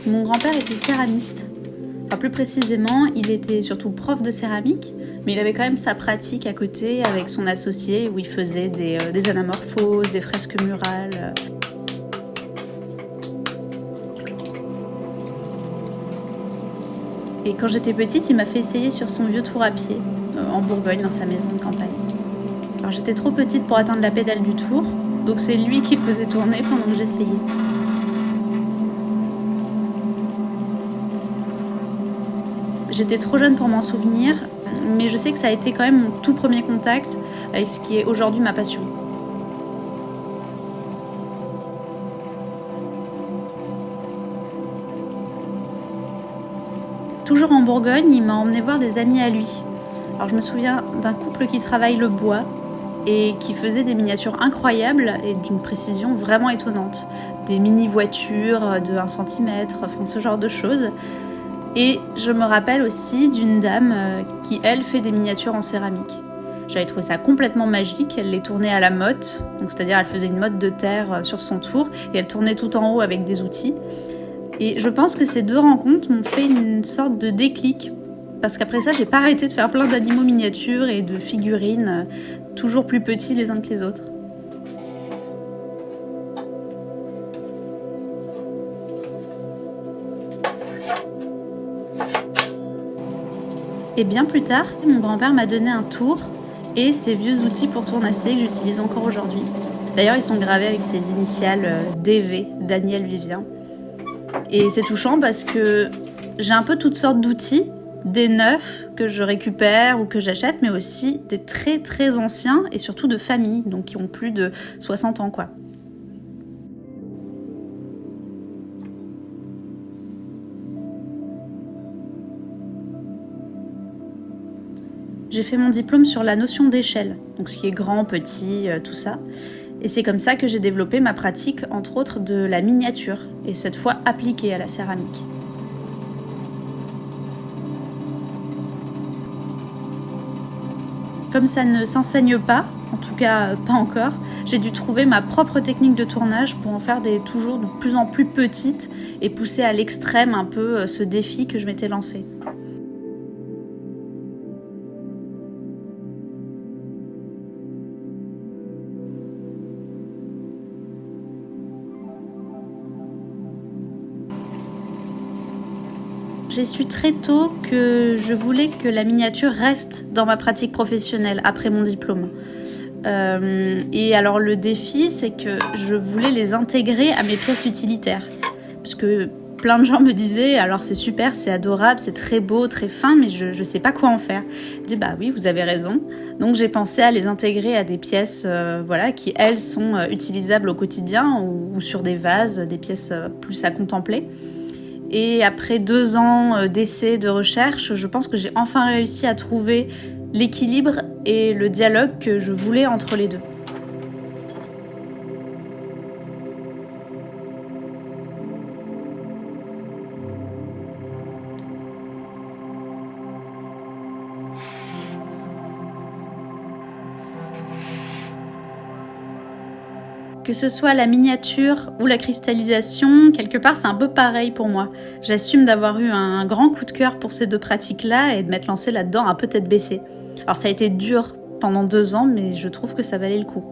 Mon grand-père était céramiste. Enfin, plus précisément, il était surtout prof de céramique, mais il avait quand même sa pratique à côté avec son associé où il faisait des anamorphoses, des fresques murales. Et quand j'étais petite, il m'a fait essayer sur son vieux tour à pied, en Bourgogne, dans sa maison de campagne. Alors j'étais trop petite pour atteindre la pédale du tour, donc c'est lui qui le faisait tourner pendant que j'essayais. J'étais trop jeune pour m'en souvenir, mais je sais que ça a été quand même mon tout premier contact avec ce qui est aujourd'hui ma passion. Toujours en Bourgogne, il m'a emmené voir des amis à lui. Alors je me souviens d'un couple qui travaille le bois et qui faisait des miniatures incroyables et d'une précision vraiment étonnante. Des mini-voitures de 1 cm, enfin ce genre de choses. Et je me rappelle aussi d'une dame qui, elle, fait des miniatures en céramique. J'avais trouvé ça complètement magique. Elle les tournait à la motte, donc c'est-à-dire elle faisait une motte de terre sur son tour et elle tournait tout en haut avec des outils. Et je pense que ces 2 rencontres m'ont fait une sorte de déclic. Parce qu'après ça, j'ai pas arrêté de faire plein d'animaux miniatures et de figurines, toujours plus petits les uns que les autres. Et bien plus tard, mon grand-père m'a donné un tour et ses vieux outils pour tournasser que j'utilise encore aujourd'hui. D'ailleurs, ils sont gravés avec ses initiales DV, Daniel Vivien. Et c'est touchant parce que j'ai un peu toutes sortes d'outils, des neufs que je récupère ou que j'achète, mais aussi des très très anciens et surtout de famille, donc qui ont plus de 60 ans quoi. J'ai fait mon diplôme sur la notion d'échelle, donc ce qui est grand, petit, tout ça. Et c'est comme ça que j'ai développé ma pratique, entre autres, de la miniature, et cette fois appliquée à la céramique. Comme ça ne s'enseigne pas, en tout cas pas encore, j'ai dû trouver ma propre technique de tournage pour en faire des toujours de plus en plus petites et pousser à l'extrême un peu ce défi que je m'étais lancé. J'ai su très tôt que je voulais que la miniature reste dans ma pratique professionnelle après mon diplôme. Et alors le défi, c'est que je voulais les intégrer à mes pièces utilitaires. Parce que plein de gens me disaient, alors c'est super, c'est adorable, c'est très beau, très fin, mais je sais pas quoi en faire. Je dis bah oui, vous avez raison. Donc j'ai pensé à les intégrer à des pièces qui elles sont utilisables au quotidien ou sur des vases, des pièces plus à contempler. Et après 2 ans d'essais, de recherche, je pense que j'ai enfin réussi à trouver l'équilibre et le dialogue que je voulais entre les deux. Que ce soit la miniature ou la cristallisation, quelque part c'est un peu pareil pour moi. J'assume d'avoir eu un grand coup de cœur pour ces 2 pratiques-là et de m'être lancée là-dedans un peu tête baissée. Alors ça a été dur pendant 2 ans, mais je trouve que ça valait le coup.